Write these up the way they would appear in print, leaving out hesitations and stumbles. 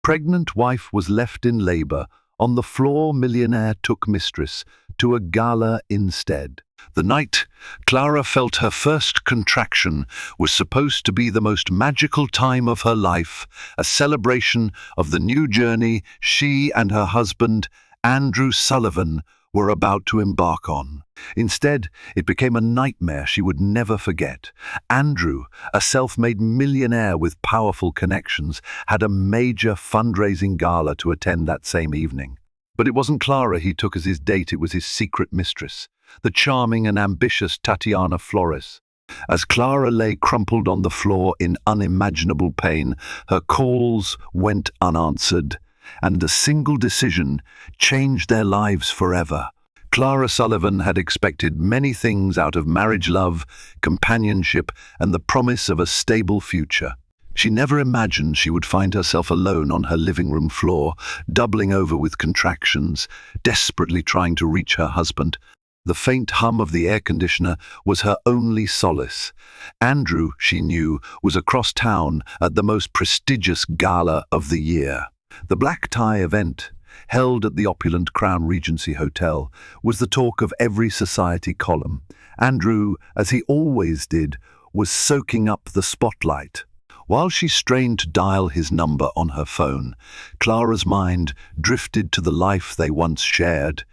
Pregnant wife was left in labor. On the floor, Millionaire took Mistress to a gala instead. The night Clara felt her first contraction was supposed to be the most magical time of her life, a celebration of the new journey she and her husband, Andrew Sullivan, were about to embark on. Instead, it became a nightmare she would never forget. Andrew, a self-made millionaire with powerful connections, had a major fundraising gala to attend that same evening. But it wasn't Clara he took as his date, it was his secret mistress, the charming and ambitious Tatiana Flores. As Clara lay crumpled on the floor in unimaginable pain, her calls went unanswered, and a single decision changed their lives forever. Clara Sullivan had expected many things out of marriage, love, companionship, and the promise of a stable future. She never imagined she would find herself alone on her living room floor, doubling over with contractions, desperately trying to reach her husband. The faint hum of the air conditioner was her only solace. Andrew, she knew, was across town at the most prestigious gala of the year. The black tie event, held at the opulent Crown Regency Hotel, was the talk of every society column. Andrew, as he always did, was soaking up the spotlight. While she strained to dial his number on her phone, Clara's mind drifted to the life they once shared.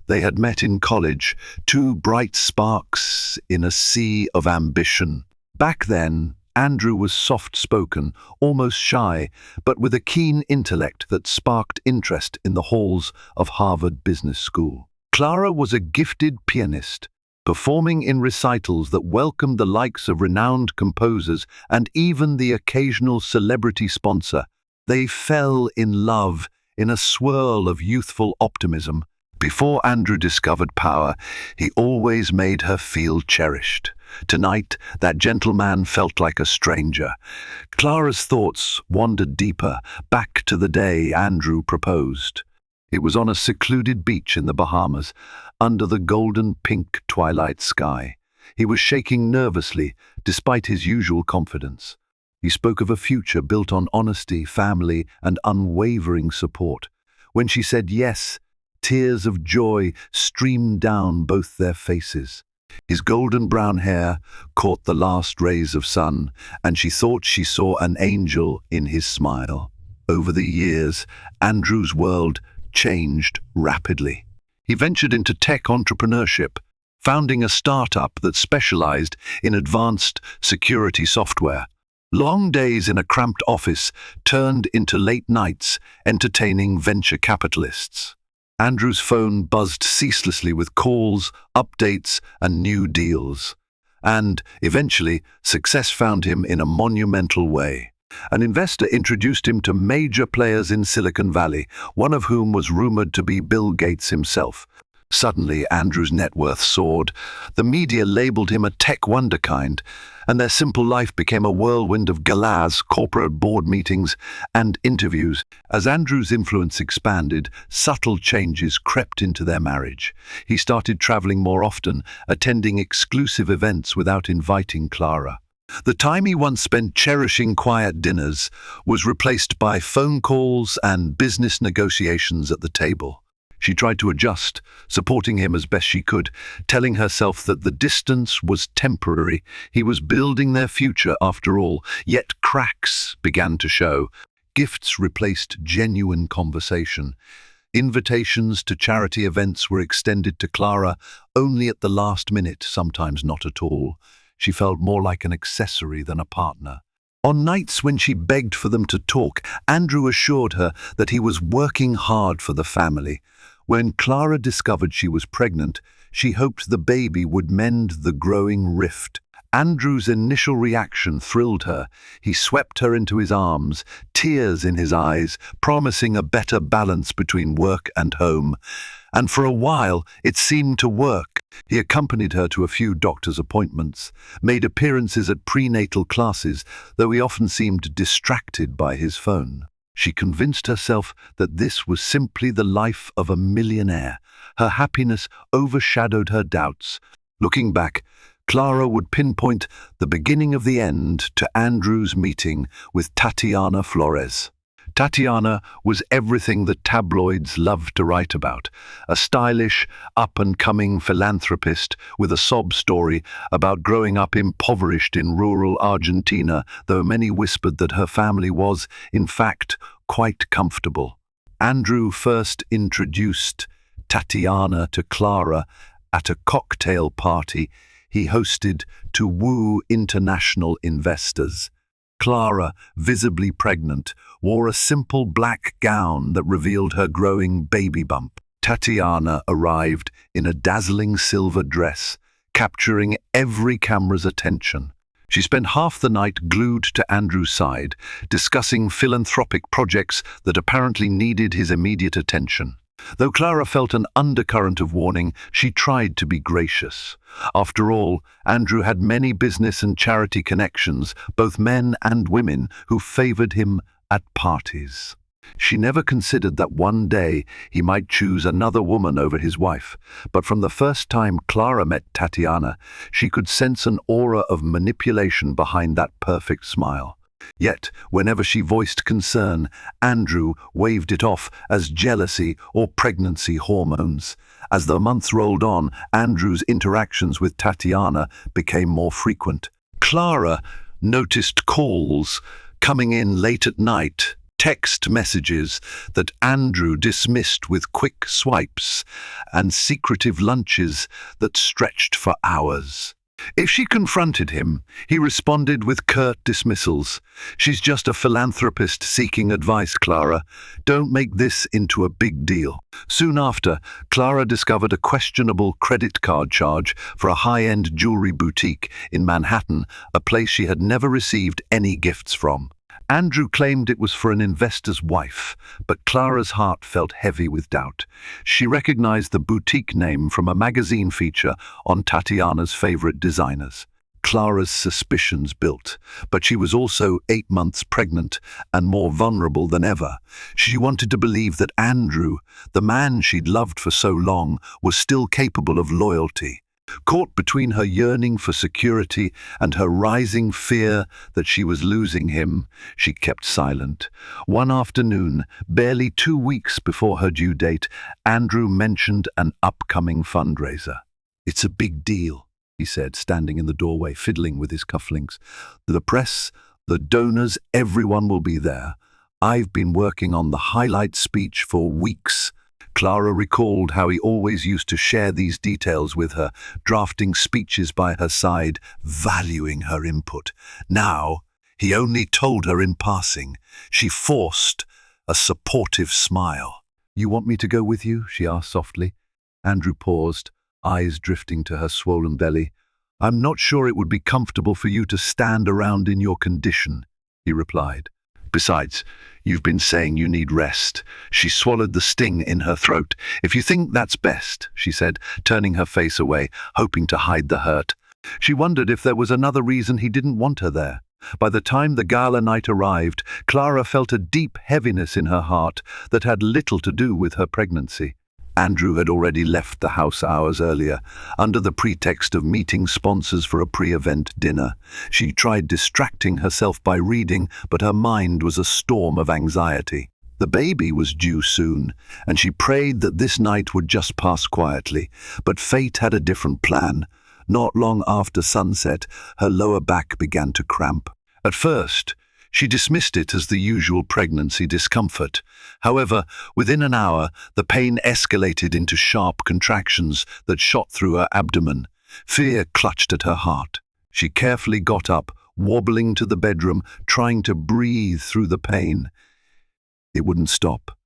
They had met in college, two bright sparks in a sea of ambition. Back then, Andrew was soft-spoken, almost shy, but with a keen intellect that sparked interest in the halls of Harvard Business School. Clara was a gifted pianist, performing in recitals that welcomed the likes of renowned composers and even the occasional celebrity sponsor. They fell in love in a swirl of youthful optimism. Before Andrew discovered power, he always made her feel cherished. Tonight, that gentleman felt like a stranger. Clara's thoughts wandered deeper, back to the day Andrew proposed. It was on a secluded beach in the Bahamas, under the golden-pink twilight sky. He was shaking nervously, despite his usual confidence. He spoke of a future built on honesty, family, and unwavering support. When she said yes, tears of joy streamed down both their faces. His golden brown hair caught the last rays of sun, and she thought she saw an angel in his smile. Over the years, Andrew's world changed rapidly. He ventured into tech entrepreneurship, founding a startup that specialized in advanced security software. Long days in a cramped office turned into late nights entertaining venture capitalists. Andrew's phone buzzed ceaselessly with calls, updates, and new deals. And, eventually, success found him in a monumental way. An investor introduced him to major players in Silicon Valley, one of whom was rumored to be Bill Gates himself. Suddenly, Andrew's net worth soared. The media labeled him a tech wonderkind, and their simple life became a whirlwind of galas, corporate board meetings, and interviews. As Andrew's influence expanded, subtle changes crept into their marriage. He started traveling more often, attending exclusive events without inviting Clara. The time he once spent cherishing quiet dinners was replaced by phone calls and business negotiations at the table. She tried to adjust, supporting him as best she could, telling herself that the distance was temporary. He was building their future after all, yet cracks began to show. Gifts replaced genuine conversation. Invitations to charity events were extended to Clara only at the last minute, sometimes not at all. She felt more like an accessory than a partner. On nights when she begged for them to talk, Andrew assured her that he was working hard for the family. When Clara discovered she was pregnant, she hoped the baby would mend the growing rift. Andrew's initial reaction thrilled her. He swept her into his arms, tears in his eyes, promising a better balance between work and home. And for a while, it seemed to work. He accompanied her to a few doctor's appointments, made appearances at prenatal classes, though he often seemed distracted by his phone. She convinced herself that this was simply the life of a millionaire. Her happiness overshadowed her doubts. Looking back, Clara would pinpoint the beginning of the end to Andrew's meeting with Tatiana Flores. Tatiana was everything the tabloids loved to write about, a stylish, up-and-coming philanthropist with a sob story about growing up impoverished in rural Argentina, though many whispered that her family was, in fact, quite comfortable. Andrew first introduced Tatiana to Clara at a cocktail party he hosted to woo international investors. Clara, visibly pregnant, wore a simple black gown that revealed her growing baby bump. Tatiana arrived in a dazzling silver dress, capturing every camera's attention. She spent half the night glued to Andrew's side, discussing philanthropic projects that apparently needed his immediate attention. Though Clara felt an undercurrent of warning, she tried to be gracious. After all, Andrew had many business and charity connections, both men and women, who favored him at parties. She never considered that one day he might choose another woman over his wife, but from the first time Clara met Tatiana, she could sense an aura of manipulation behind that perfect smile. Yet, whenever she voiced concern, Andrew waved it off as jealousy or pregnancy hormones. As the months rolled on, Andrew's interactions with Tatiana became more frequent. Clara noticed calls coming in late at night, text messages that Andrew dismissed with quick swipes, and secretive lunches that stretched for hours. If she confronted him, he responded with curt dismissals. "She's just a philanthropist seeking advice, Clara. Don't make this into a big deal." Soon after, Clara discovered a questionable credit card charge for a high-end jewelry boutique in Manhattan, a place she had never received any gifts from. Andrew claimed it was for an investor's wife, but Clara's heart felt heavy with doubt. She recognized the boutique name from a magazine feature on Tatiana's favorite designers. Clara's suspicions built, but she was also 8 months pregnant and more vulnerable than ever. She wanted to believe that Andrew, the man she'd loved for so long, was still capable of loyalty. Caught between her yearning for security and her rising fear that she was losing him, she kept silent. One afternoon, barely 2 weeks before her due date, Andrew mentioned an upcoming fundraiser. "It's a big deal," he said, standing in the doorway, fiddling with his cufflinks. "The press, the donors, everyone will be there. I've been working on the highlight speech for weeks." Clara recalled how he always used to share these details with her, drafting speeches by her side, valuing her input. Now, he only told her in passing. She forced a supportive smile. "You want me to go with you?" she asked softly. Andrew paused, eyes drifting to her swollen belly. "I'm not sure it would be comfortable for you to stand around in your condition," he replied. "Besides, you've been saying you need rest." She swallowed the sting in her throat. "If you think that's best," she said, turning her face away, hoping to hide the hurt. She wondered if there was another reason he didn't want her there. By the time the gala night arrived, Clara felt a deep heaviness in her heart that had little to do with her pregnancy. Andrew had already left the house hours earlier, under the pretext of meeting sponsors for a pre-event dinner. She tried distracting herself by reading, but her mind was a storm of anxiety. The baby was due soon, and she prayed that this night would just pass quietly. But fate had a different plan. Not long after sunset, her lower back began to cramp. At first, she dismissed it as the usual pregnancy discomfort. However, within an hour, the pain escalated into sharp contractions that shot through her abdomen. Fear clutched at her heart. She carefully got up, wobbling to the bedroom, trying to breathe through the pain. It wouldn't stop.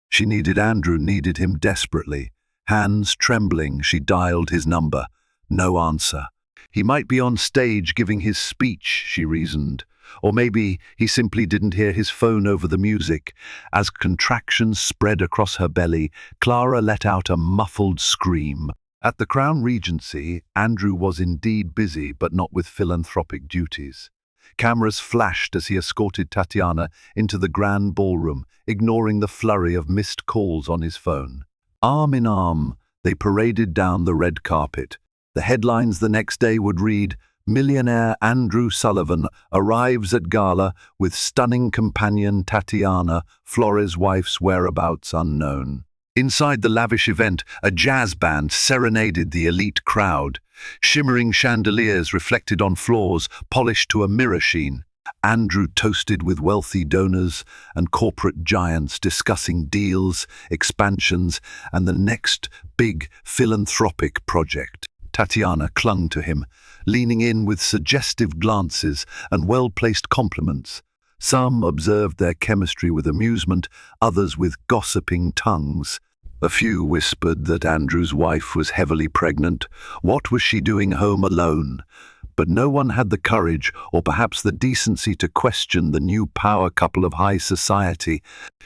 She needed Andrew, needed him desperately. Hands trembling, she dialed his number. No answer. He might be on stage giving his speech, she reasoned. Or maybe he simply didn't hear his phone over the music. As contractions spread across her belly, Clara let out a muffled scream. At the Crown Regency, Andrew was indeed busy, but not with philanthropic duties. Cameras flashed as he escorted Tatiana into the grand ballroom, ignoring the flurry of missed calls on his phone. Arm in arm, they paraded down the red carpet. The headlines the next day would read, Millionaire Andrew Sullivan arrives at Gala with stunning companion Tatiana, Flores' wife's whereabouts unknown. Inside the lavish event, a jazz band serenaded the elite crowd. Shimmering chandeliers reflected on floors, polished to a mirror sheen. Andrew toasted with wealthy donors and corporate giants discussing deals, expansions, and the next big philanthropic project. Tatiana clung to him, leaning in with suggestive glances and well-placed compliments. Some observed their chemistry with amusement, others with gossiping tongues. A few whispered that Andrew's wife was heavily pregnant. What was she doing home alone? But no one had the courage or perhaps the decency to question the new power couple of high society.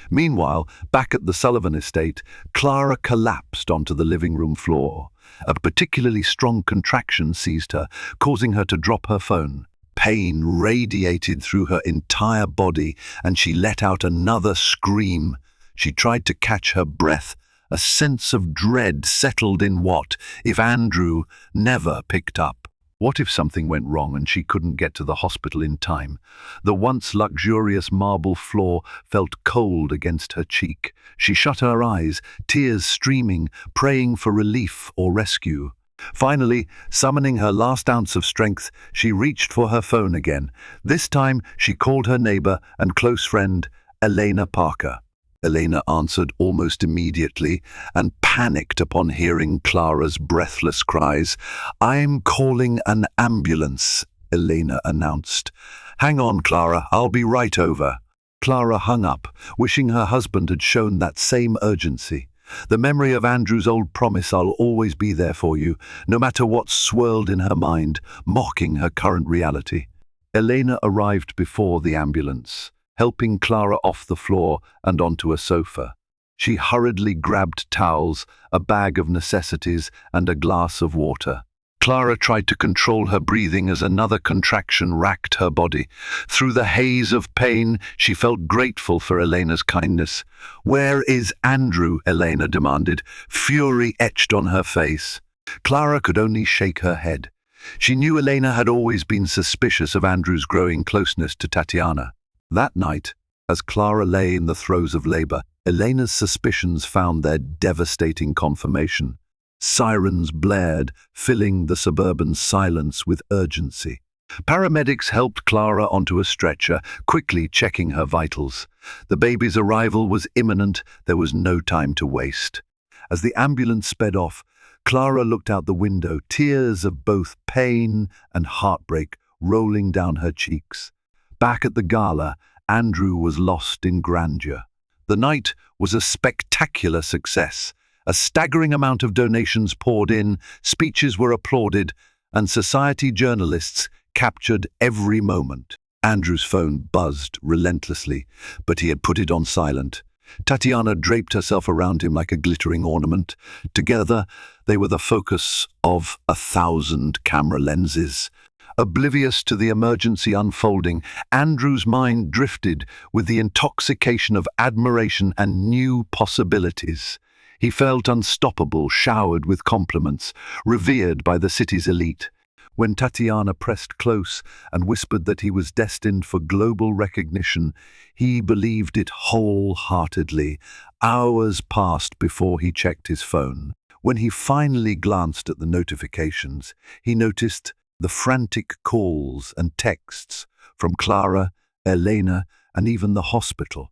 Meanwhile, back at the Sullivan estate, Clara collapsed onto the living room floor. A particularly strong contraction seized her, causing her to drop her phone. Pain radiated through her entire body, and she let out another scream. She tried to catch her breath. A sense of dread settled in. What if Andrew never picked up? What if something went wrong and she couldn't get to the hospital in time? The once luxurious marble floor felt cold against her cheek. She shut her eyes, tears streaming, praying for relief or rescue. Finally, summoning her last ounce of strength, she reached for her phone again. This time, she called her neighbor and close friend, Elena Parker. Elena answered almost immediately and panicked upon hearing Clara's breathless cries. "I'm calling an ambulance," Elena announced. "Hang on, Clara, I'll be right over." Clara hung up, wishing her husband had shown that same urgency. The memory of Andrew's old promise, "I'll always be there for you," no matter what swirled in her mind, mocking her current reality. Elena arrived before the ambulance, helping Clara off the floor and onto a sofa. She hurriedly grabbed towels, a bag of necessities, and a glass of water. Clara tried to control her breathing as another contraction racked her body. Through the haze of pain, she felt grateful for Elena's kindness. "Where is Andrew?" Elena demanded, fury etched on her face. Clara could only shake her head. She knew Elena had always been suspicious of Andrew's growing closeness to Tatiana. That night, as Clara lay in the throes of labor, Elena's suspicions found their devastating confirmation. Sirens blared, filling the suburban silence with urgency. Paramedics helped Clara onto a stretcher, quickly checking her vitals. The baby's arrival was imminent. There was no time to waste. As the ambulance sped off, Clara looked out the window, tears of both pain and heartbreak rolling down her cheeks. Back at the gala, Andrew was lost in grandeur. The night was a spectacular success. A staggering amount of donations poured in, speeches were applauded, and society journalists captured every moment. Andrew's phone buzzed relentlessly, but he had put it on silent. Tatiana draped herself around him like a glittering ornament. Together, they were the focus of 1,000 camera lenses. Oblivious to the emergency unfolding, Andrew's mind drifted with the intoxication of admiration and new possibilities. He felt unstoppable, showered with compliments, revered by the city's elite. When Tatiana pressed close and whispered that he was destined for global recognition, he believed it wholeheartedly. Hours passed before he checked his phone. When he finally glanced at the notifications, he noticed the frantic calls and texts from Clara, Elena, and even the hospital.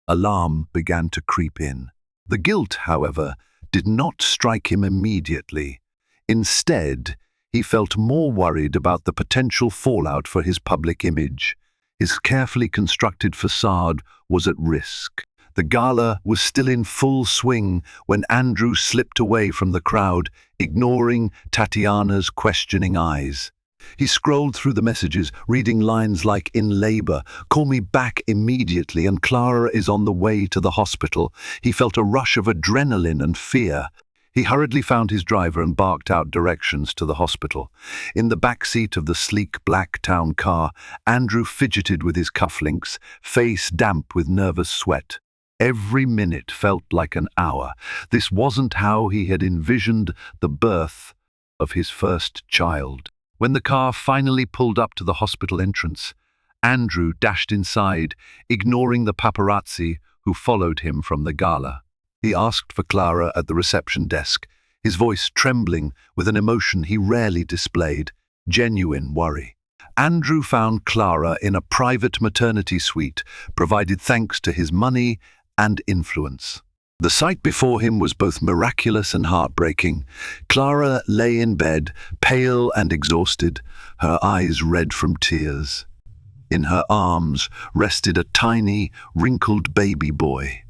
Alarm began to creep in. The guilt, however, did not strike him immediately. Instead, he felt more worried about the potential fallout for his public image. His carefully constructed facade was at risk. The gala was still in full swing when Andrew slipped away from the crowd, ignoring Tatiana's questioning eyes. He scrolled through the messages, reading lines like, "In labor, call me back immediately, and Clara is on the way to the hospital." He felt a rush of adrenaline and fear. He hurriedly found his driver and barked out directions to the hospital. In the back seat of the sleek black town car, Andrew fidgeted with his cufflinks, face damp with nervous sweat. Every minute felt like an hour. This wasn't how he had envisioned the birth of his first child. When the car finally pulled up to the hospital entrance, Andrew dashed inside, ignoring the paparazzi who followed him from the gala. He asked for Clara at the reception desk, his voice trembling with an emotion he rarely displayed, genuine worry. Andrew found Clara in a private maternity suite, provided thanks to his money and influence. The sight before him was both miraculous and heartbreaking. Clara lay in bed, pale and exhausted, her eyes red from tears. In her arms rested a tiny, wrinkled baby boy.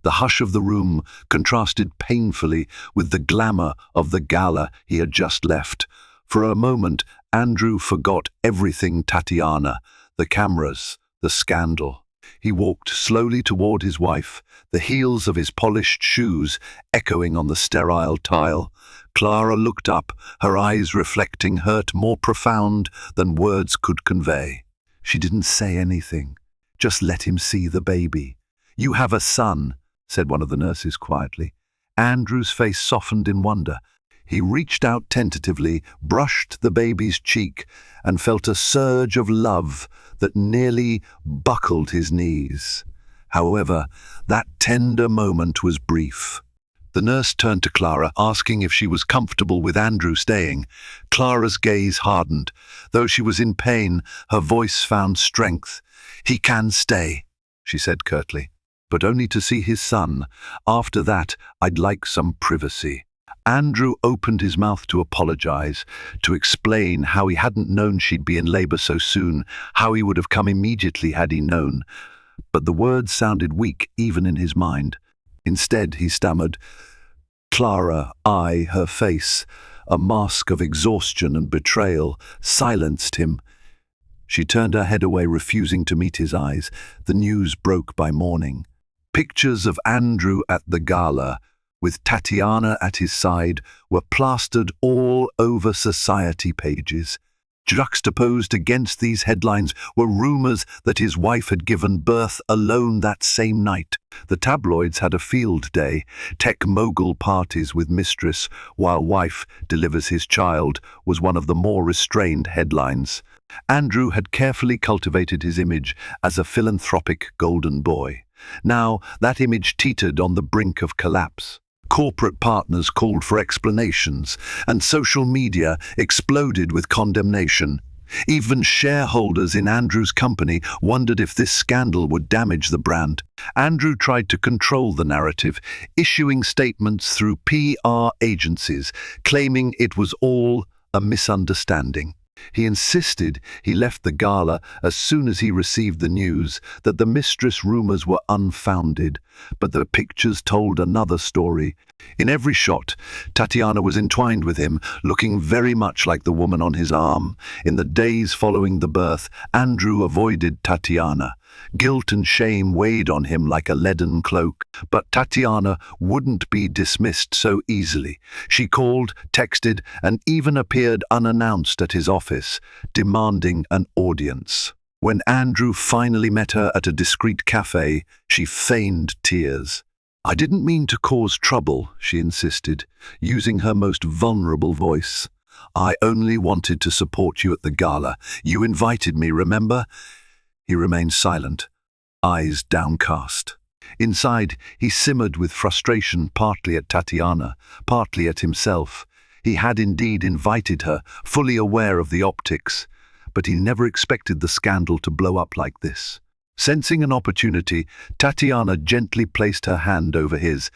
The hush of the room contrasted painfully with the glamour of the gala he had just left. For a moment, Andrew forgot everything: Tatiana, the cameras, the scandal. He walked slowly toward his wife, the heels of his polished shoes echoing on the sterile tile. Clara looked up, her eyes reflecting hurt more profound than words could convey. She didn't say anything, just let him see the baby. "You have a son," said one of the nurses quietly. Andrew's face softened in wonder. He reached out tentatively, brushed the baby's cheek, and felt a surge of love that nearly buckled his knees. However, that tender moment was brief. The nurse turned to Clara, asking if she was comfortable with Andrew staying. Clara's gaze hardened. Though she was in pain, her voice found strength. "He can stay," she said curtly, "but only to see his son. After that, I'd like some privacy." Andrew opened his mouth to apologize, to explain how he hadn't known she'd be in labor so soon, how he would have come immediately had he known. But the words sounded weak even in his mind. Instead, he stammered, "Clara," her face, a mask of exhaustion and betrayal, silenced him. She turned her head away, refusing to meet his eyes. The news broke by morning. Pictures of Andrew at the gala, with Tatiana at his side, were plastered all over society pages. Juxtaposed against these headlines were rumors that his wife had given birth alone that same night. The tabloids had a field day. Tech mogul parties with Mistress while wife delivers his child was one of the more restrained headlines. Andrew had carefully cultivated his image as a philanthropic golden boy. Now that image teetered on the brink of collapse. Corporate partners called for explanations, and social media exploded with condemnation. Even shareholders in Andrew's company wondered if this scandal would damage the brand. Andrew tried to control the narrative, issuing statements through PR agencies, claiming it was all a misunderstanding. He insisted he left the gala as soon as he received the news that the Mistress rumors were unfounded, but the pictures told another story. In every shot, Tatiana was entwined with him, looking very much like the woman on his arm. In the days following the birth, Andrew avoided Tatiana. Guilt and shame weighed on him like a leaden cloak, but Tatiana wouldn't be dismissed so easily. She called, texted, and even appeared unannounced at his office, demanding an audience. When Andrew finally met her at a discreet cafe, she feigned tears. "I didn't mean to cause trouble," she insisted, using her most vulnerable voice. "I only wanted to support you at the gala. You invited me, remember?" He remained silent, eyes downcast. Inside, he simmered with frustration, partly at Tatiana, partly at himself. He had indeed invited her, fully aware of the optics, but he never expected the scandal to blow up like this. Sensing an opportunity, Tatiana gently placed her hand over his.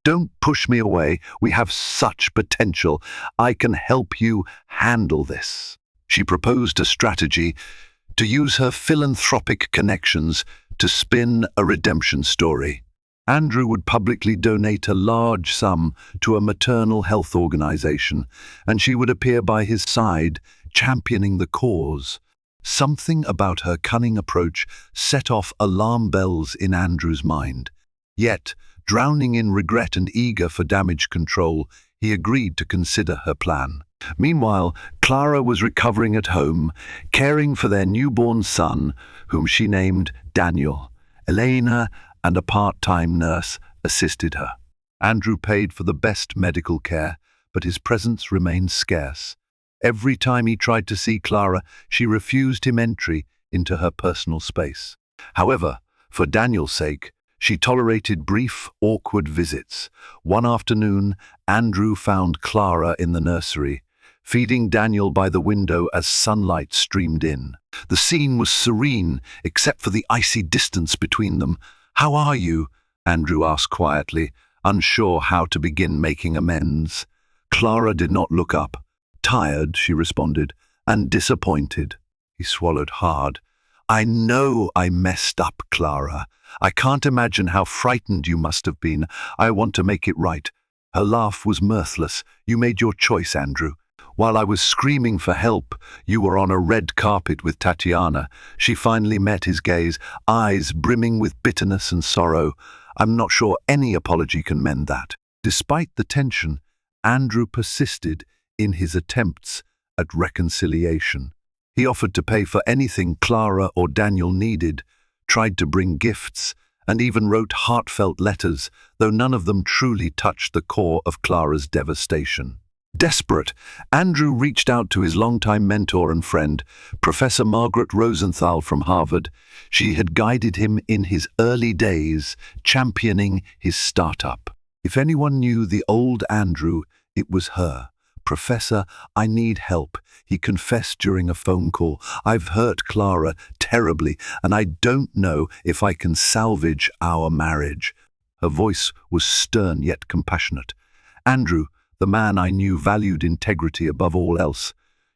"Don't push me away. We have such potential. I can help you handle this." She proposed a strategy: to use her philanthropic connections to spin a redemption story. Andrew would publicly donate a large sum to a maternal health organization, and she would appear by his side, championing the cause. Something about her cunning approach set off alarm bells in Andrew's mind. Yet, drowning in regret and eager for damage control, he agreed to consider her plan. Meanwhile, Clara was recovering at home, caring for their newborn son, whom she named Daniel. Elena and a part-time nurse assisted her. Andrew paid for the best medical care, but his presence remained scarce. Every time he tried to see Clara, she refused him entry into her personal space. However, for Daniel's sake, she tolerated brief, awkward visits. One afternoon, Andrew found Clara in the nursery, feeding Daniel by the window as sunlight streamed in. The scene was serene, except for the icy distance between them. "How are you?" Andrew asked quietly, unsure how to begin making amends. Clara did not look up. "Tired," she responded, "and disappointed." He swallowed hard. "I know I messed up, Clara. I can't imagine how frightened you must have been. I want to make it right." Her laugh was mirthless. "You made your choice, Andrew. While I was screaming for help, you were on a red carpet with Tatiana." She finally met his gaze, eyes brimming with bitterness and sorrow. "I'm not sure any apology can mend that." Despite the tension, Andrew persisted in his attempts at reconciliation. He offered to pay for anything Clara or Daniel needed, tried to bring gifts, and even wrote heartfelt letters, though none of them truly touched the core of Clara's devastation. Desperate, Andrew reached out to his longtime mentor and friend, Professor Margaret Rosenthal from Harvard. She had guided him in his early days, championing his startup. If anyone knew the old Andrew, it was her. "Professor, I need help," he confessed during a phone call. "I've hurt Clara terribly, and I don't know if I can salvage our marriage." Her voice was stern yet compassionate. "Andrew, the man I knew valued integrity above all else.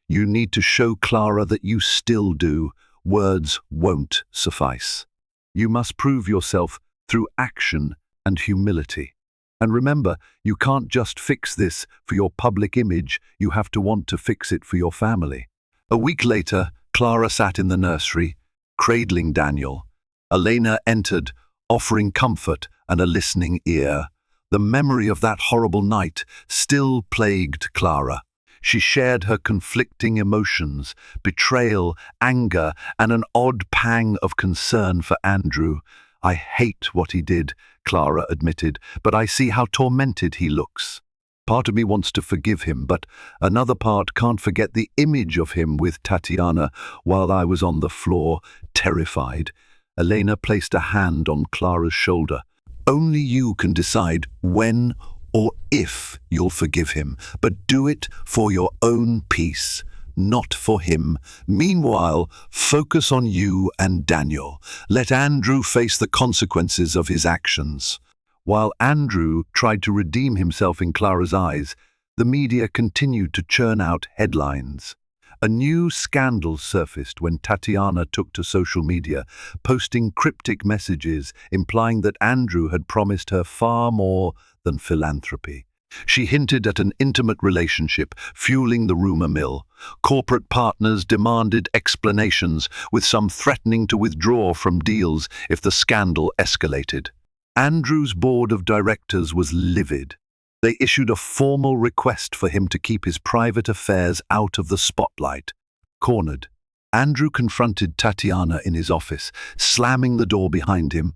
You need to show Clara that you still do. Words won't suffice. You must prove yourself through action and humility. And remember, you can't just fix this for your public image, you have to want to fix it for your family." A week later, Clara sat in the nursery, cradling Daniel. Elena entered, offering comfort and a listening ear. The memory of that horrible night still plagued Clara. She shared her conflicting emotions, betrayal, anger, and an odd pang of concern for Andrew. "I hate what he did," Clara admitted, "but I see how tormented he looks. Part of me wants to forgive him, but another part can't forget the image of him with Tatiana while I was on the floor, terrified." Elena placed a hand on Clara's shoulder. "Only you can decide when or if you'll forgive him, but do it for your own peace, not for him. Meanwhile, focus on you and Daniel. Let Andrew face the consequences of his actions." While Andrew tried to redeem himself in Clara's eyes, the media continued to churn out headlines. A new scandal surfaced when Tatiana took to social media, posting cryptic messages implying that Andrew had promised her far more than philanthropy. She hinted at an intimate relationship, fueling the rumor mill. Corporate partners demanded explanations, with some threatening to withdraw from deals if the scandal escalated. Andrew's board of directors was livid. They issued a formal request for him to keep his private affairs out of the spotlight. Cornered, Andrew confronted Tatiana in his office, slamming the door behind him.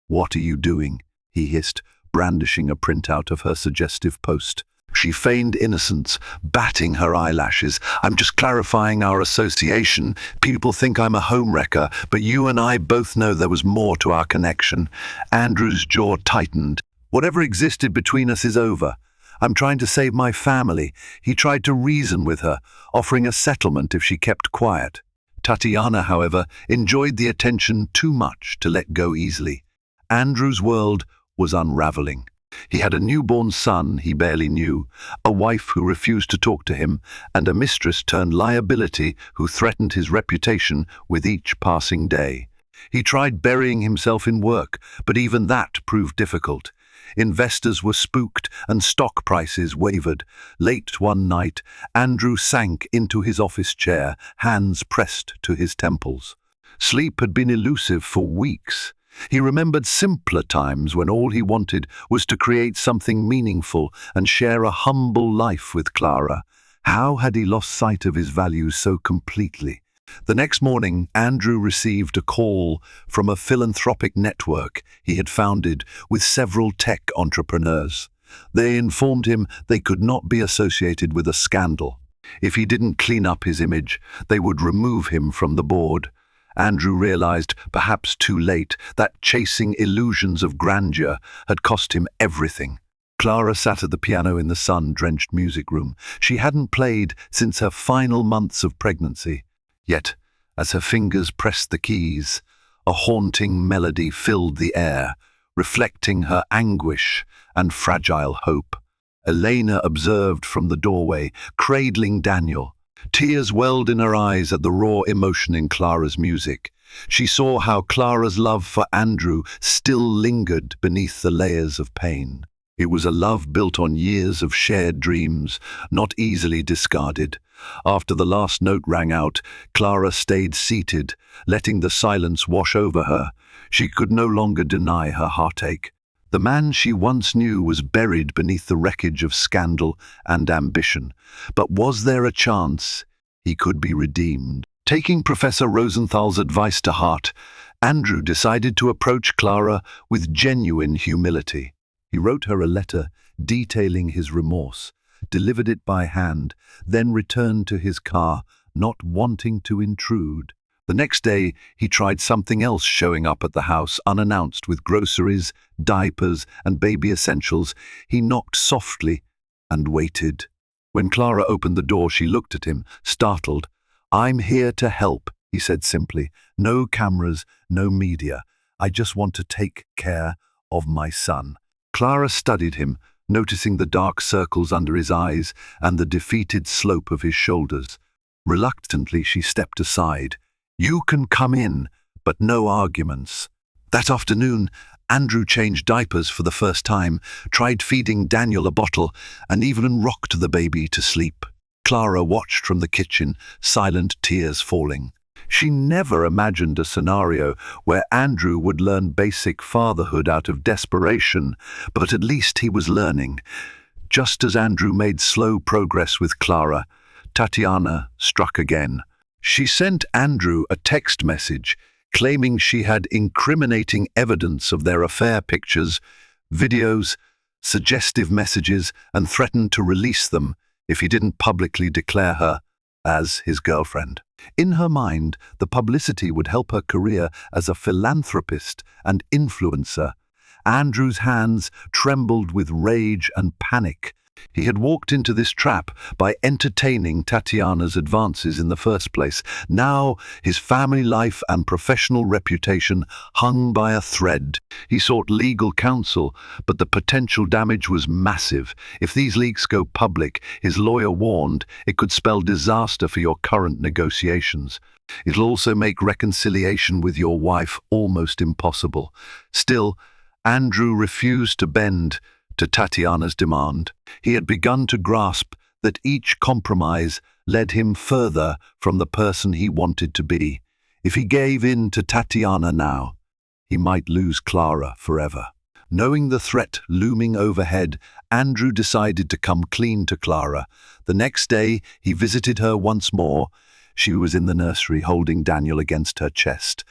"What are you doing?" he hissed, brandishing a printout of her suggestive post. She feigned innocence, batting her eyelashes. "I'm just clarifying our association. People think I'm a homewrecker, but you and I both know there was more to our connection." Andrew's jaw tightened. "Whatever existed between us is over. I'm trying to save my family." He tried to reason with her, offering a settlement if she kept quiet. Tatiana, however, enjoyed the attention too much to let go easily. Andrew's world was unraveling. He had a newborn son he barely knew, a wife who refused to talk to him, and a mistress turned liability who threatened his reputation with each passing day. He tried burying himself in work, but even that proved difficult. Investors were spooked and stock prices wavered. Late one night, Andrew sank into his office chair, hands pressed to his temples. Sleep had been elusive for weeks. He remembered simpler times when all he wanted was to create something meaningful and share a humble life with Clara. How had he lost sight of his values so completely? The next morning, Andrew received a call from a philanthropic network he had founded with several tech entrepreneurs. They informed him they could not be associated with a scandal. If he didn't clean up his image, they would remove him from the board. Andrew realized, perhaps too late, that chasing illusions of grandeur had cost him everything. Clara sat at the piano in the sun-drenched music room. She hadn't played since her final months of pregnancy. Yet, as her fingers pressed the keys, a haunting melody filled the air, reflecting her anguish and fragile hope. Elena observed from the doorway, cradling Daniel. Tears welled in her eyes at the raw emotion in Clara's music. She saw how Clara's love for Andrew still lingered beneath the layers of pain. It was a love built on years of shared dreams, not easily discarded. After the last note rang out, Clara stayed seated, letting the silence wash over her. She could no longer deny her heartache. The man she once knew was buried beneath the wreckage of scandal and ambition. But was there a chance he could be redeemed? Taking Professor Rosenthal's advice to heart, Andrew decided to approach Clara with genuine humility. He wrote her a letter detailing his remorse, delivered it by hand, then returned to his car, not wanting to intrude. The next day, he tried something else showing up at the house unannounced with groceries, diapers, and baby essentials. He knocked softly and waited. When Clara opened the door, she looked at him, startled. "I'm here to help," he said simply. "No cameras, no media. I just want to take care of my son." Clara studied him, noticing the dark circles under his eyes and the defeated slope of his shoulders. Reluctantly, she stepped aside. "You can come in, but no arguments." That afternoon, Andrew changed diapers for the first time, tried feeding Daniel a bottle, and even rocked the baby to sleep. Clara watched from the kitchen, silent tears falling. She never imagined a scenario where Andrew would learn basic fatherhood out of desperation, but at least he was learning. Just as Andrew made slow progress with Clara, Tatiana struck again. She sent Andrew a text message claiming she had incriminating evidence of their affair, pictures, videos, suggestive messages, and threatened to release them if he didn't publicly declare her as his girlfriend. In her mind, the publicity would help her career as a philanthropist and influencer. Andrew's hands trembled with rage and panic. He had walked into this trap by entertaining Tatiana's advances in the first place. Now, his family life and professional reputation hung by a thread. He sought legal counsel, but the potential damage was massive. If these leaks go public, his lawyer warned, it could spell disaster for your current negotiations. It'll also make reconciliation with your wife almost impossible. Still, Andrew refused to bend to Tatiana's demand. He had begun to grasp that each compromise led him further from the person he wanted to be. If he gave in to Tatiana now, he might lose Clara forever. Knowing the threat looming overhead, Andrew decided to come clean to Clara. The next day, he visited her once more. She was in the nursery, holding Daniel against her chest.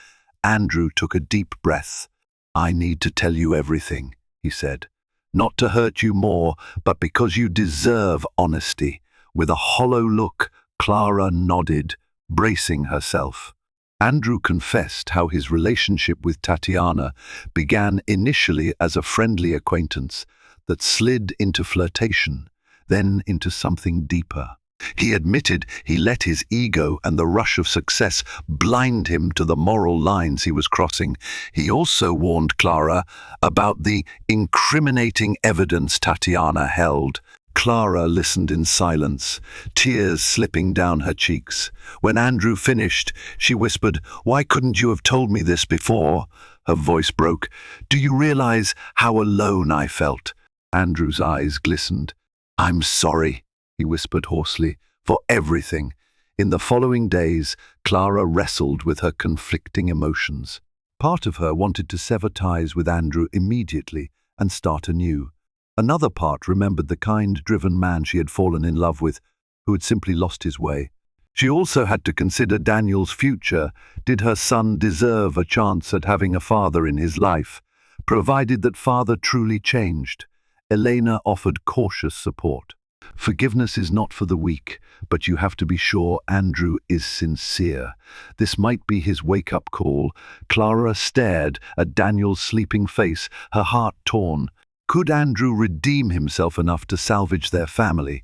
Andrew took a deep breath. "I need to tell you everything," he said. "Not to hurt you more, but because you deserve honesty." With a hollow look, Clara nodded, bracing herself. Andrew confessed how his relationship with Tatiana began initially as a friendly acquaintance that slid into flirtation, then into something deeper. He admitted he let his ego and the rush of success blind him to the moral lines he was crossing. He also warned Clara about the incriminating evidence Tatiana held. Clara listened in silence, tears slipping down her cheeks. When Andrew finished, she whispered, "Why couldn't you have told me this before?" Her voice broke. "Do you realize how alone I felt?" Andrew's eyes glistened. "I'm sorry," he whispered hoarsely, "for everything." In the following days, Clara wrestled with her conflicting emotions. Part of her wanted to sever ties with Andrew immediately and start anew. Another part remembered the kind, driven man she had fallen in love with, who had simply lost his way. She also had to consider Daniel's future. Did her son deserve a chance at having a father in his life, provided that father truly changed? Elena offered cautious support. Forgiveness is not for the weak, but you have to be sure Andrew is sincere. This might be his wake-up call. Clara stared at Daniel's sleeping face, her heart torn. Could Andrew redeem himself enough to salvage their family?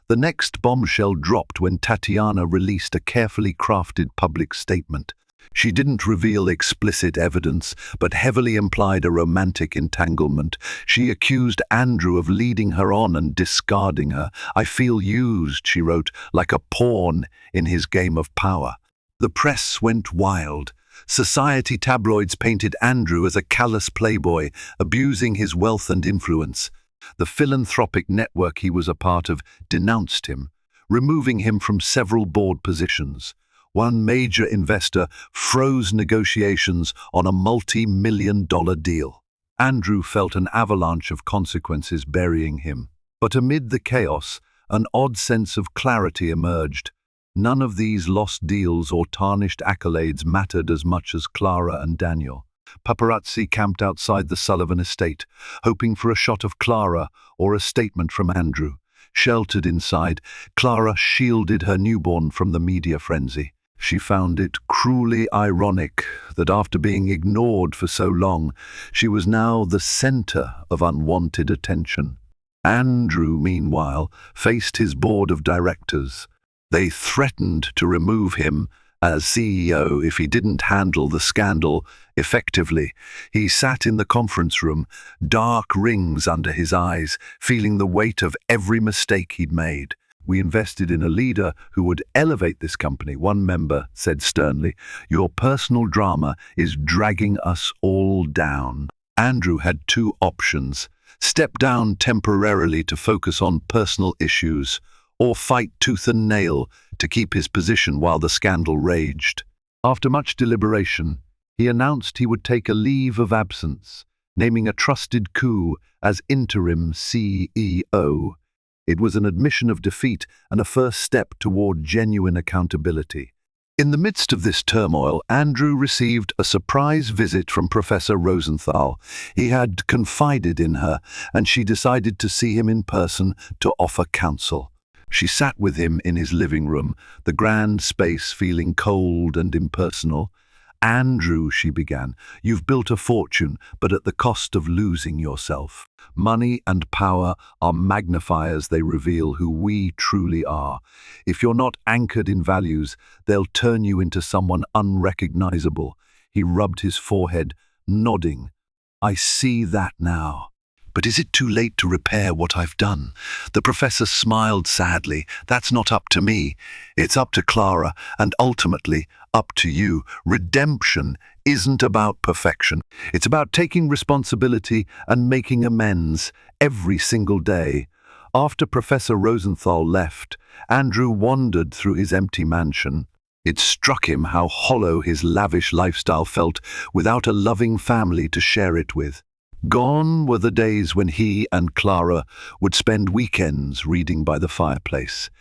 The next bombshell dropped when Tatiana released a carefully crafted public statement. She didn't reveal explicit evidence, but heavily implied a romantic entanglement. She accused Andrew of leading her on and discarding her. "I feel used," she wrote, "like a pawn in his game of power." The press went wild. Society tabloids painted Andrew as a callous playboy, abusing his wealth and influence. The philanthropic network he was a part of denounced him, removing him from several board positions. One major investor froze negotiations on a multi-million-dollar deal. Andrew felt an avalanche of consequences burying him. But amid the chaos, an odd sense of clarity emerged. None of these lost deals or tarnished accolades mattered as much as Clara and Daniel. Paparazzi camped outside the Sullivan estate, hoping for a shot of Clara or a statement from Andrew. Sheltered inside, Clara shielded her newborn from the media frenzy. She found it cruelly ironic that after being ignored for so long, she was now the center of unwanted attention. Andrew, meanwhile, faced his board of directors. They threatened to remove him as CEO if he didn't handle the scandal effectively. He sat in the conference room, dark rings under his eyes, feeling the weight of every mistake he'd made. "We invested in a leader who would elevate this company," one member said sternly. "Your personal drama is dragging us all down." Andrew had two options: step down temporarily to focus on personal issues, or fight tooth and nail to keep his position while the scandal raged. After much deliberation, he announced he would take a leave of absence, naming a trusted coup as interim CEO. It was an admission of defeat and a first step toward genuine accountability. In the midst of this turmoil, Andrew received a surprise visit from Professor Rosenthal. He had confided in her, and she decided to see him in person to offer counsel. She sat with him in his living room, the grand space feeling cold and impersonal. "Andrew," she began, "you've built a fortune, but at the cost of losing yourself. Money and power are magnifiers, they reveal who we truly are. If you're not anchored in values, they'll turn you into someone unrecognizable." He rubbed his forehead, nodding. "I see that now. But is it too late to repair what I've done?" The professor smiled sadly. "That's not up to me. It's up to Clara, and ultimately up to you. Redemption isn't about perfection. It's about taking responsibility and making amends every single day." After Professor Rosenthal left, Andrew wandered through his empty mansion. It struck him how hollow his lavish lifestyle felt without a loving family to share it with. Gone were the days when he and Clara would spend weekends reading by the fireplace,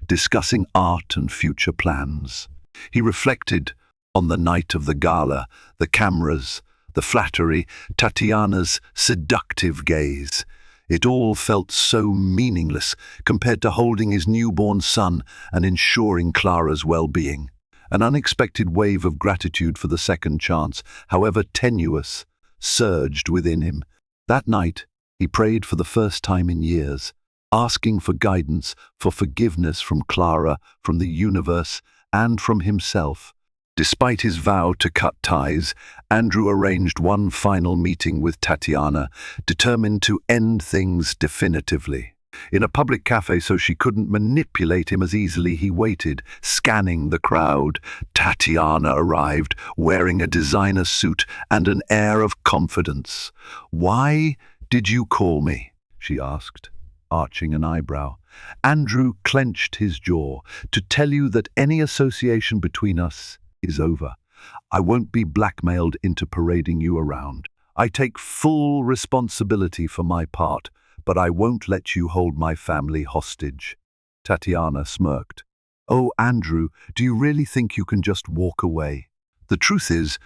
discussing art and future plans. He reflected on the night of the gala, the cameras, the flattery, Tatiana's seductive gaze. It all felt so meaningless compared to holding his newborn son and ensuring Clara's well-being. An unexpected wave of gratitude for the second chance, however tenuous, surged within him. That night, he prayed for the first time in years, asking for guidance, for forgiveness from Clara, from the universe, and from himself. Despite his vow to cut ties, Andrew arranged one final meeting with Tatiana, determined to end things definitively. In a public cafe so she couldn't manipulate him as easily, he waited, scanning the crowd. Tatiana arrived, wearing a designer suit and an air of confidence. "Why did you call me?" she asked, arching an eyebrow. Andrew clenched his jaw. "To tell you that any association between us is over. I won't be blackmailed into parading you around. I take full responsibility for my part, but I won't let you hold my family hostage." Tatiana smirked. "Oh, Andrew, do you really think you can just walk away? The truth is,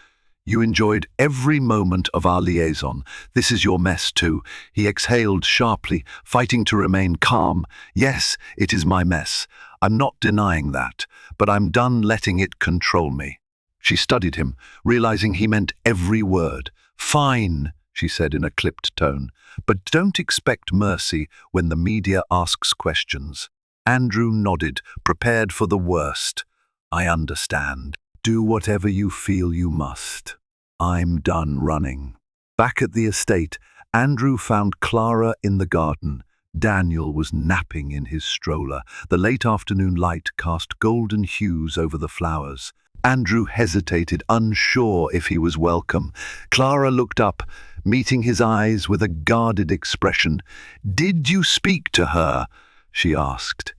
You enjoyed every moment of our liaison. This is your mess too." He exhaled sharply, fighting to remain calm. "Yes, it is my mess. I'm not denying that, but I'm done letting it control me." She studied him, realizing he meant every word. "Fine," she said in a clipped tone, "but don't expect mercy when the media asks questions." Andrew nodded, prepared for the worst. "I understand. Do whatever you feel you must. I'm done running." Back at the estate, Andrew found Clara in the garden. Daniel was napping in his stroller. The late afternoon light cast golden hues over the flowers. Andrew hesitated, unsure if he was welcome. Clara looked up, meeting his eyes with a guarded expression. "Did you speak to her?" she asked.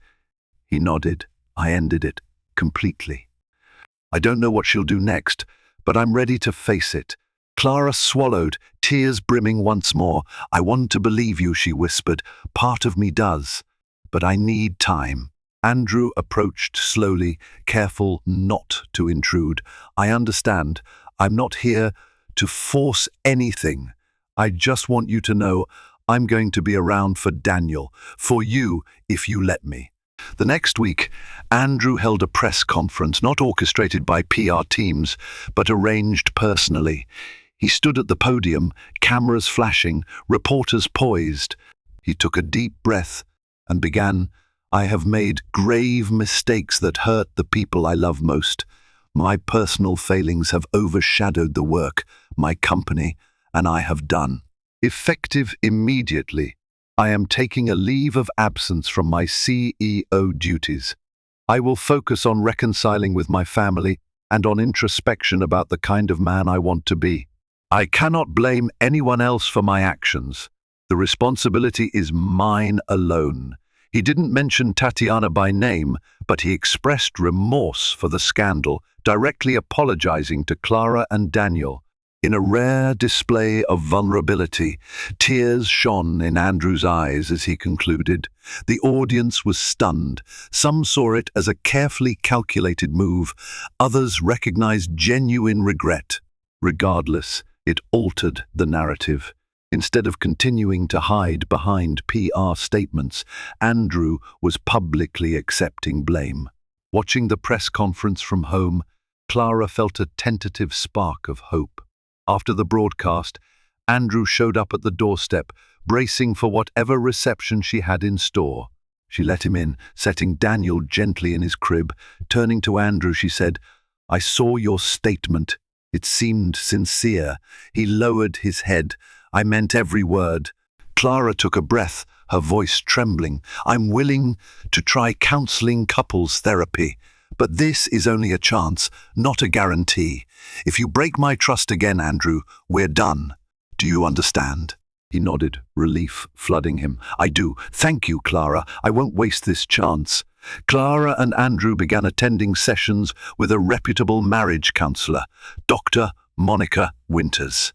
He nodded. "I ended it completely. I don't know what she'll do next, but I'm ready to face it." Clara swallowed, tears brimming once more. "I want to believe you," she whispered. "Part of me does, but I need time." Andrew approached slowly, careful not to intrude. "I understand. I'm not here to force anything. I just want you to know I'm going to be around for Daniel, for you, if you let me." The next week, Andrew held a press conference, not orchestrated by PR teams, but arranged personally. He stood at the podium, cameras flashing, reporters poised. He took a deep breath and began, "I have made grave mistakes that hurt the people I love most. My personal failings have overshadowed the work my company and I have done. Effective immediately, I am taking a leave of absence from my CEO duties. I will focus on reconciling with my family and on introspection about the kind of man I want to be. I cannot blame anyone else for my actions. The responsibility is mine alone." He didn't mention Tatiana by name, but he expressed remorse for the scandal, directly apologizing to Clara and Daniel. In a rare display of vulnerability, tears shone in Andrew's eyes as he concluded. The audience was stunned. Some saw it as a carefully calculated move. Others recognized genuine regret. Regardless, it altered the narrative. Instead of continuing to hide behind PR statements, Andrew was publicly accepting blame. Watching the press conference from home, Clara felt a tentative spark of hope. After the broadcast, Andrew showed up at the doorstep, bracing for whatever reception she had in store. She let him in, setting Daniel gently in his crib. Turning to Andrew, she said, "I saw your statement. It seemed sincere." He lowered his head. "I meant every word." Clara took a breath, her voice trembling. "I'm willing to try counseling couples therapy. But this is only a chance, not a guarantee. If you break my trust again, Andrew, we're done. Do you understand?" He nodded, relief flooding him. "I do. Thank you, Clara. I won't waste this chance." Clara and Andrew began attending sessions with a reputable marriage counselor, Dr. Monica Winters.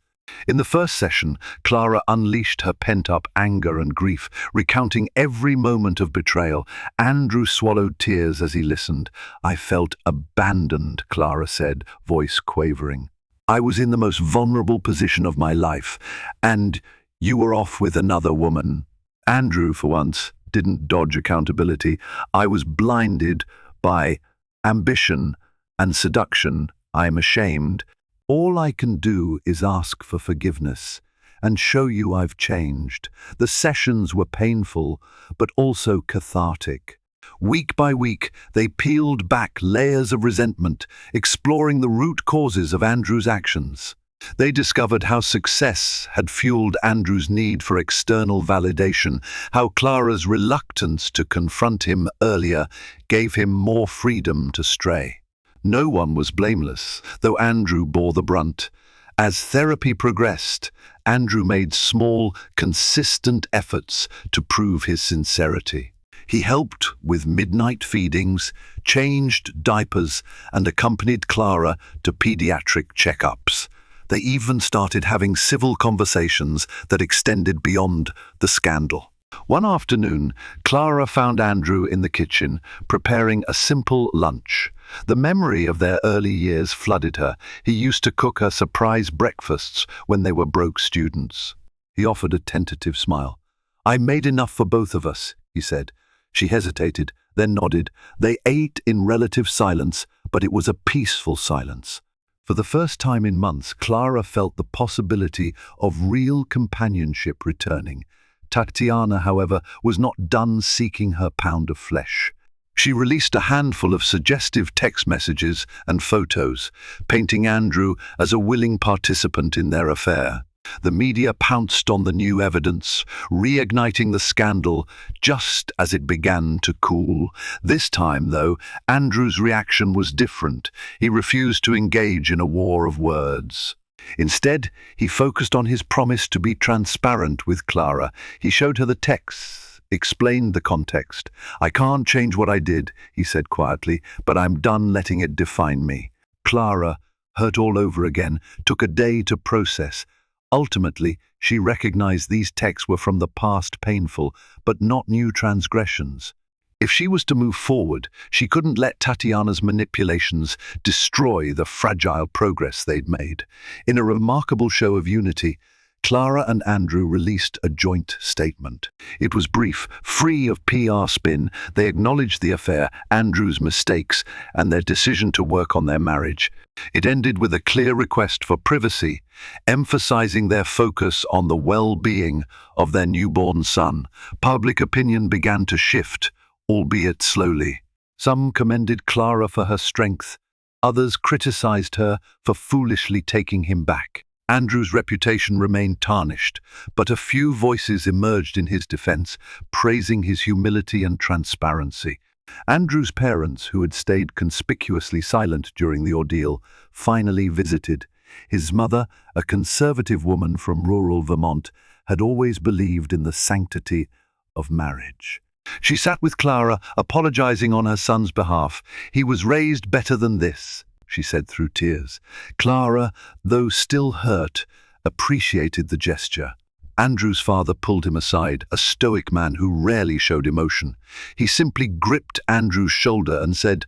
In the first session, Clara unleashed her pent-up anger and grief, recounting every moment of betrayal. Andrew swallowed tears as he listened. "I felt abandoned," Clara said, voice quavering. "I was in the most vulnerable position of my life, and you were off with another woman." Andrew, for once, didn't dodge accountability. "I was blinded by ambition and seduction. I'm ashamed. All I can do is ask for forgiveness and show you I've changed." The sessions were painful, but also cathartic. Week by week, they peeled back layers of resentment, exploring the root causes of Andrew's actions. They discovered how success had fueled Andrew's need for external validation, how Clara's reluctance to confront him earlier gave him more freedom to stray. No one was blameless, though Andrew bore the brunt. As therapy progressed, Andrew made small, consistent efforts to prove his sincerity. He helped with midnight feedings, changed diapers, and accompanied Clara to pediatric checkups. They even started having civil conversations that extended beyond the scandal. One afternoon, Clara found Andrew in the kitchen, preparing a simple lunch. The memory of their early years flooded her. He used to cook her surprise breakfasts when they were broke students. He offered a tentative smile. "I made enough for both of us," he said. She hesitated, then nodded. They ate in relative silence, but it was a peaceful silence. For the first time in months, Clara felt the possibility of real companionship returning. Tatiana, however, was not done seeking her pound of flesh. She released a handful of suggestive text messages and photos, painting Andrew as a willing participant in their affair. The media pounced on the new evidence, reigniting the scandal just as it began to cool. This time, though, Andrew's reaction was different. He refused to engage in a war of words. Instead, he focused on his promise to be transparent with Clara. He showed her the texts, explained the context. "I can't change what I did," he said quietly, "but I'm done letting it define me." Clara, hurt all over again, took a day to process. Ultimately, she recognized these texts were from the past painful, but not new transgressions. If she was to move forward, she couldn't let Tatiana's manipulations destroy the fragile progress they'd made. In a remarkable show of unity, Clara and Andrew released a joint statement. It was brief, free of PR spin. They acknowledged the affair, Andrew's mistakes, and their decision to work on their marriage. It ended with a clear request for privacy, emphasizing their focus on the well-being of their newborn son. Public opinion began to shift, albeit slowly. Some commended Clara for her strength. Others criticized her for foolishly taking him back. Andrew's reputation remained tarnished, but a few voices emerged in his defense, praising his humility and transparency. Andrew's parents, who had stayed conspicuously silent during the ordeal, finally visited. His mother, a conservative woman from rural Vermont, had always believed in the sanctity of marriage. She sat with Clara, apologizing on her son's behalf. "He was raised better than this," she said through tears. Clara, though still hurt, appreciated the gesture. Andrew's father pulled him aside, a stoic man who rarely showed emotion. He simply gripped Andrew's shoulder and said,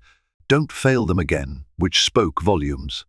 "Don't fail them again," which spoke volumes.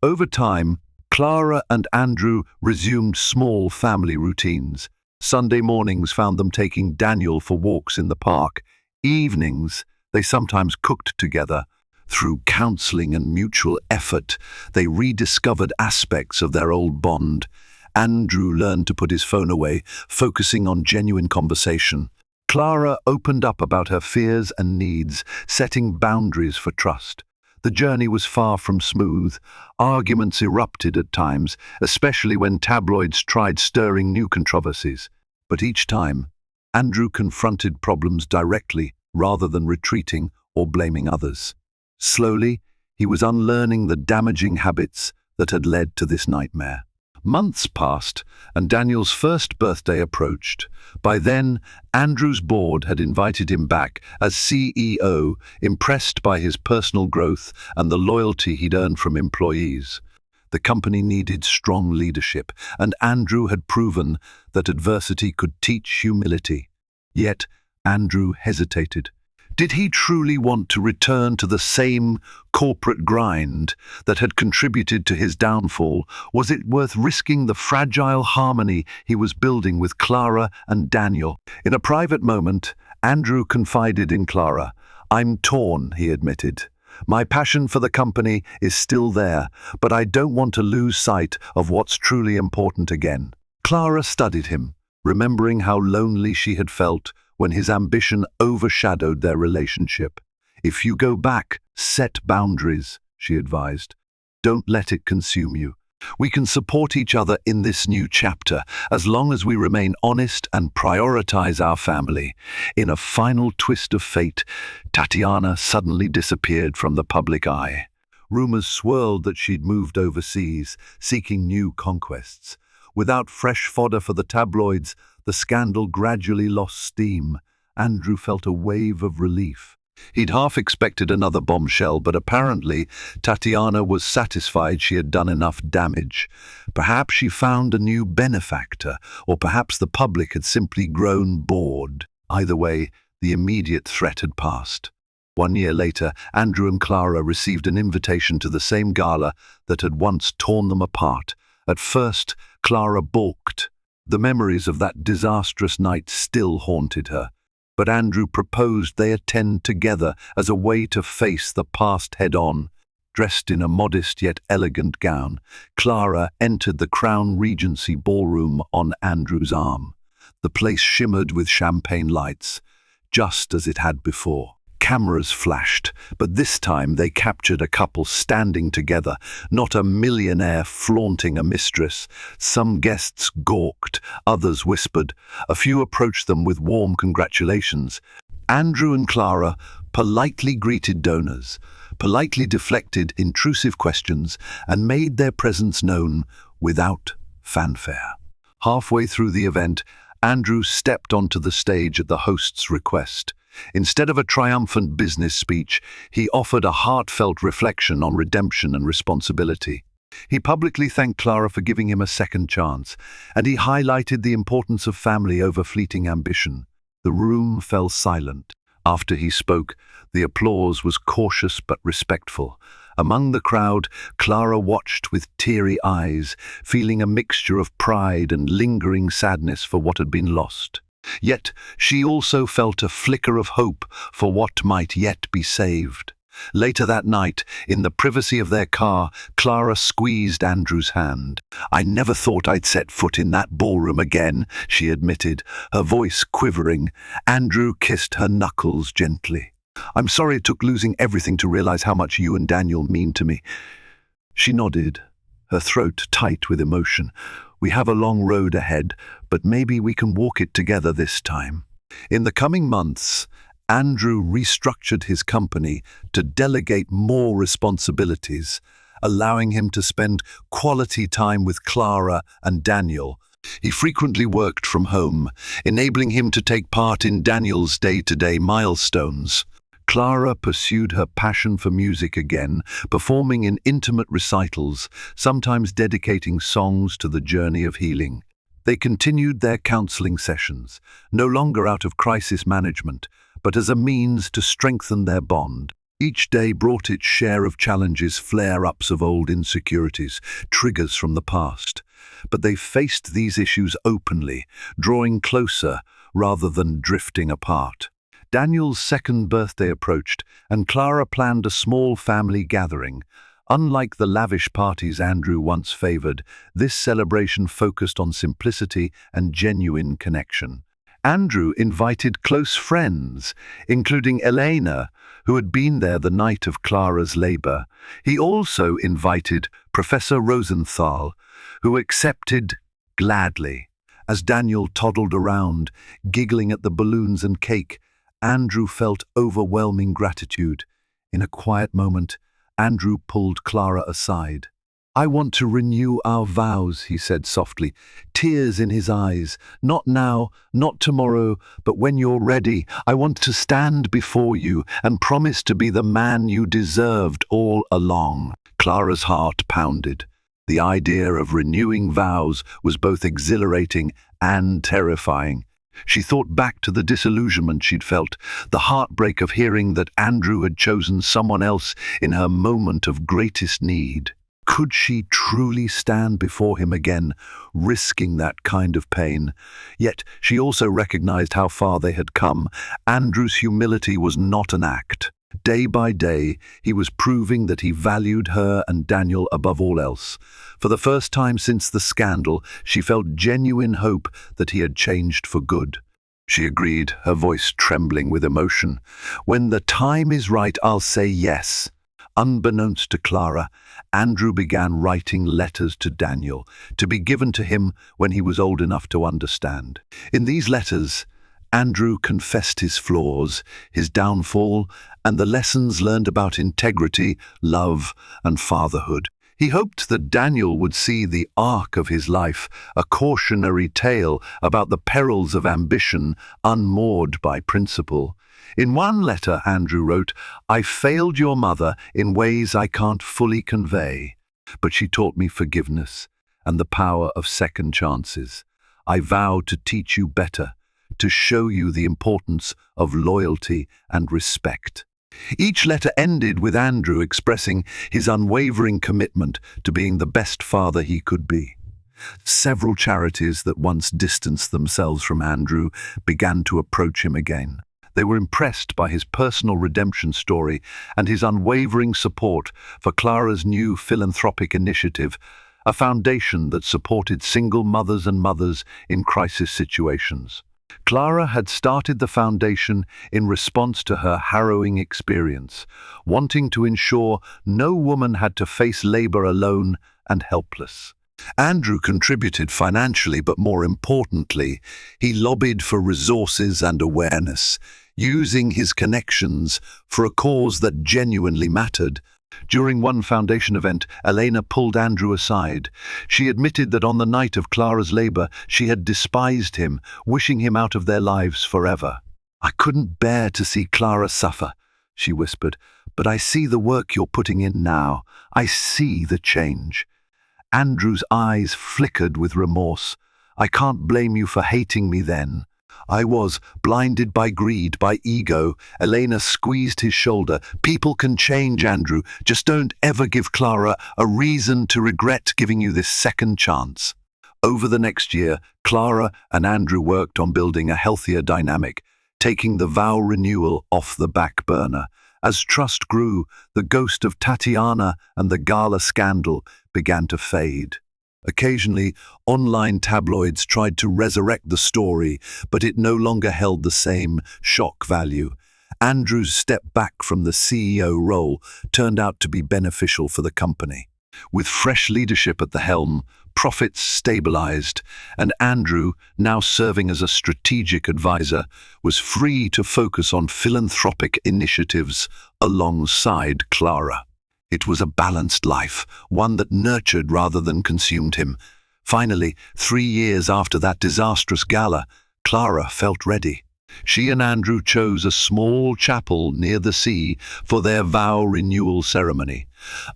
Over time, Clara and Andrew resumed small family routines. Sunday mornings found them taking Daniel for walks in the park. Evenings, they sometimes cooked together. Through counseling and mutual effort, they rediscovered aspects of their old bond. Andrew learned to put his phone away, focusing on genuine conversation. Clara opened up about her fears and needs, setting boundaries for trust. The journey was far from smooth. Arguments erupted at times, especially when tabloids tried stirring new controversies. But each time, Andrew confronted problems directly rather than retreating or blaming others. Slowly, he was unlearning the damaging habits that had led to this nightmare. Months passed, and Daniel's first birthday approached. By then, Andrew's board had invited him back as CEO, impressed by his personal growth and the loyalty he'd earned from employees. The company needed strong leadership, and Andrew had proven that adversity could teach humility. Yet, Andrew hesitated. Did he truly want to return to the same corporate grind that had contributed to his downfall? Was it worth risking the fragile harmony he was building with Clara and Daniel? In a private moment, Andrew confided in Clara. "I'm torn," he admitted. "My passion for the company is still there, but I don't want to lose sight of what's truly important again." Clara studied him, remembering how lonely she had felt when his ambition overshadowed their relationship. "If you go back, set boundaries," she advised. "Don't let it consume you. We can support each other in this new chapter, as long as we remain honest and prioritize our family." In a final twist of fate, Tatiana suddenly disappeared from the public eye. Rumors swirled that she'd moved overseas, seeking new conquests. Without fresh fodder for the tabloids, the scandal gradually lost steam. Andrew felt a wave of relief. He'd half expected another bombshell, but apparently Tatiana was satisfied she had done enough damage. Perhaps she found a new benefactor, or perhaps the public had simply grown bored. Either way, the immediate threat had passed. 1 year later, Andrew and Clara received an invitation to the same gala that had once torn them apart. At first, Clara balked. The memories of that disastrous night still haunted her. But Andrew proposed they attend together as a way to face the past head-on. Dressed in a modest yet elegant gown, Clara entered the Crown Regency ballroom on Andrew's arm. The place shimmered with champagne lights, just as it had before. Cameras flashed, but this time they captured a couple standing together, not a millionaire flaunting a mistress. Some guests gawked, others whispered. A few approached them with warm congratulations. Andrew and Clara politely greeted donors, politely deflected intrusive questions, and made their presence known without fanfare. Halfway through the event, Andrew stepped onto the stage at the host's request. Instead of a triumphant business speech, he offered a heartfelt reflection on redemption and responsibility. He publicly thanked Clara for giving him a second chance, and he highlighted the importance of family over fleeting ambition. The room fell silent. After he spoke, the applause was cautious but respectful. Among the crowd, Clara watched with teary eyes, feeling a mixture of pride and lingering sadness for what had been lost. Yet she also felt a flicker of hope for what might yet be saved. Later that night, in the privacy of their car, Clara squeezed Andrew's hand. "I never thought I'd set foot in that ballroom again," she admitted, her voice quivering. Andrew kissed her knuckles gently. "I'm sorry it took losing everything to realize how much you and Daniel mean to me." She nodded, her throat tight with emotion. "We have a long road ahead, but maybe we can walk it together this time." In the coming months, Andrew restructured his company to delegate more responsibilities, allowing him to spend quality time with Clara and Daniel. He frequently worked from home, enabling him to take part in Daniel's day-to-day milestones. Clara pursued her passion for music again, performing in intimate recitals, sometimes dedicating songs to the journey of healing. They continued their counseling sessions, no longer out of crisis management, but as a means to strengthen their bond. Each day brought its share of challenges, flare-ups of old insecurities, triggers from the past. But they faced these issues openly, drawing closer rather than drifting apart. Daniel's second birthday approached, and Clara planned a small family gathering. Unlike the lavish parties Andrew once favored, this celebration focused on simplicity and genuine connection. Andrew invited close friends, including Elena, who had been there the night of Clara's labor. He also invited Professor Rosenthal, who accepted gladly. As Daniel toddled around, giggling at the balloons and cake, Andrew felt overwhelming gratitude. In a quiet moment, Andrew pulled Clara aside. "I want to renew our vows," he said softly, tears in his eyes. "Not now, not tomorrow, but when you're ready. I want to stand before you and promise to be the man you deserved all along." Clara's heart pounded. The idea of renewing vows was both exhilarating and terrifying. She thought back to the disillusionment she'd felt, the heartbreak of hearing that Andrew had chosen someone else in her moment of greatest need. Could she truly stand before him again, risking that kind of pain? Yet she also recognized how far they had come. Andrew's humility was not an act. Day by day, he was proving that he valued her and Daniel above all else. For the first time since the scandal, she felt genuine hope that he had changed for good. She agreed, her voice trembling with emotion. "When the time is right, I'll say yes." Unbeknownst to Clara, Andrew began writing letters to Daniel, to be given to him when he was old enough to understand. In these letters, Andrew confessed his flaws, his downfall, and the lessons learned about integrity, love, and fatherhood. He hoped that Daniel would see the arc of his life, a cautionary tale about the perils of ambition unmoored by principle. In one letter, Andrew wrote, "I failed your mother in ways I can't fully convey, but she taught me forgiveness and the power of second chances. I vow to teach you better, to show you the importance of loyalty and respect." Each letter ended with Andrew expressing his unwavering commitment to being the best father he could be. Several charities that once distanced themselves from Andrew began to approach him again. They were impressed by his personal redemption story and his unwavering support for Clara's new philanthropic initiative, a foundation that supported single mothers and mothers in crisis situations. Clara had started the foundation in response to her harrowing experience, wanting to ensure no woman had to face labor alone and helpless. Andrew contributed financially, but more importantly, he lobbied for resources and awareness, using his connections for a cause that genuinely mattered. During one foundation event, Elena pulled Andrew aside. She admitted that on the night of Clara's labor, she had despised him, wishing him out of their lives forever. "I couldn't bear to see Clara suffer," she whispered, "but I see the work you're putting in now. I see the change." Andrew's eyes flickered with remorse. "I can't blame you for hating me then. I was blinded by greed, by ego." Elena squeezed his shoulder. "People can change, Andrew. Just don't ever give Clara a reason to regret giving you this second chance." Over the next year, Clara and Andrew worked on building a healthier dynamic, taking the vow renewal off the back burner. As trust grew, the ghost of Tatiana and the Gala scandal began to fade. Occasionally, online tabloids tried to resurrect the story, but it no longer held the same shock value. Andrew's step back from the CEO role turned out to be beneficial for the company. With fresh leadership at the helm, profits stabilized, and Andrew, now serving as a strategic advisor, was free to focus on philanthropic initiatives alongside Clara. It was a balanced life, one that nurtured rather than consumed him. Finally, 3 years after that disastrous gala, Clara felt ready. She and Andrew chose a small chapel near the sea for their vow renewal ceremony.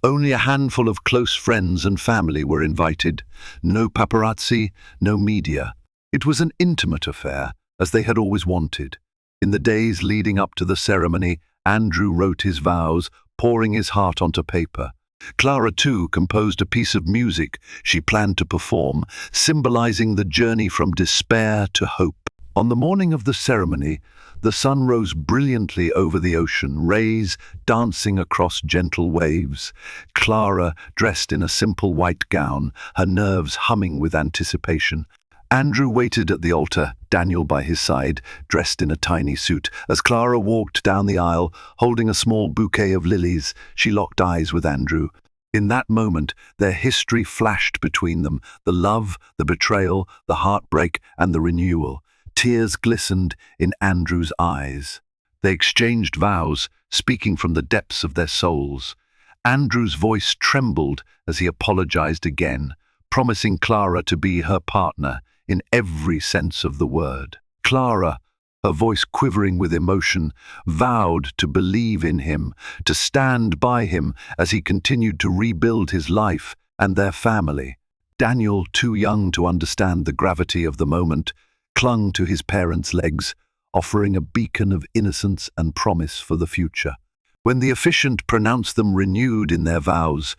Only a handful of close friends and family were invited. No paparazzi, no media. It was an intimate affair, as they had always wanted. In the days leading up to the ceremony, Andrew wrote his vows, pouring his heart onto paper. Clara, too, composed a piece of music she planned to perform, symbolizing the journey from despair to hope. On the morning of the ceremony, the sun rose brilliantly over the ocean, rays dancing across gentle waves. Clara, dressed in a simple white gown, her nerves humming with anticipation. Andrew waited at the altar, Daniel by his side, dressed in a tiny suit. As Clara walked down the aisle, holding a small bouquet of lilies, she locked eyes with Andrew. In that moment, their history flashed between them, the love, the betrayal, the heartbreak, and the renewal. Tears glistened in Andrew's eyes. They exchanged vows, speaking from the depths of their souls. Andrew's voice trembled as he apologized again, promising Clara to be her partner in every sense of the word. Clara, her voice quivering with emotion, vowed to believe in him, to stand by him as he continued to rebuild his life and their family. Daniel, too young to understand the gravity of the moment, clung to his parents' legs, offering a beacon of innocence and promise for the future. When the officiant pronounced them renewed in their vows,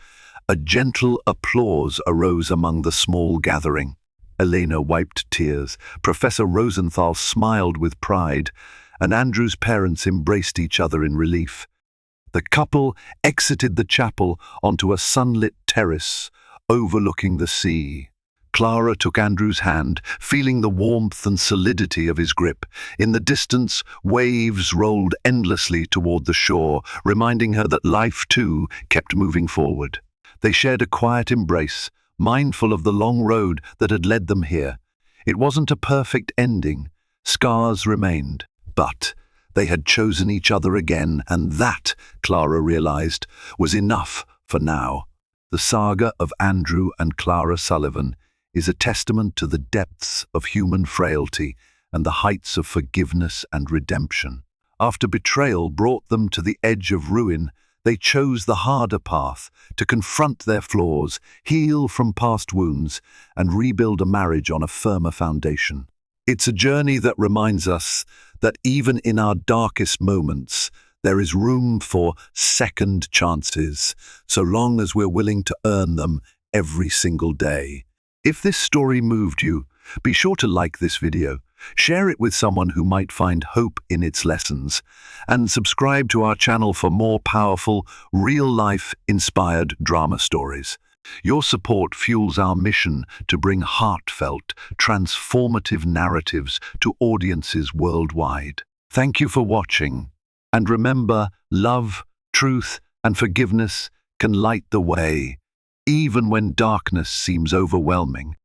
a gentle applause arose among the small gathering. Elena wiped tears, Professor Rosenthal smiled with pride, and Andrew's parents embraced each other in relief. The couple exited the chapel onto a sunlit terrace overlooking the sea. Clara took Andrew's hand, feeling the warmth and solidity of his grip. In the distance, waves rolled endlessly toward the shore, reminding her that life, too, kept moving forward. They shared a quiet embrace, mindful of the long road that had led them here. It wasn't a perfect ending. Scars remained, but they had chosen each other again, and that, Clara realized, was enough for now. The saga of Andrew and Clara Sullivan is a testament to the depths of human frailty and the heights of forgiveness and redemption. After betrayal brought them to the edge of ruin, they chose the harder path to confront their flaws, heal from past wounds, and rebuild a marriage on a firmer foundation. It's a journey that reminds us that even in our darkest moments, there is room for second chances, so long as we're willing to earn them every single day. If this story moved you, be sure to like this video, share it with someone who might find hope in its lessons, and subscribe to our channel for more powerful, real-life inspired drama stories. Your support fuels our mission to bring heartfelt, transformative narratives to audiences worldwide. Thank you for watching. And remember, love, truth, and forgiveness can light the way, even when darkness seems overwhelming.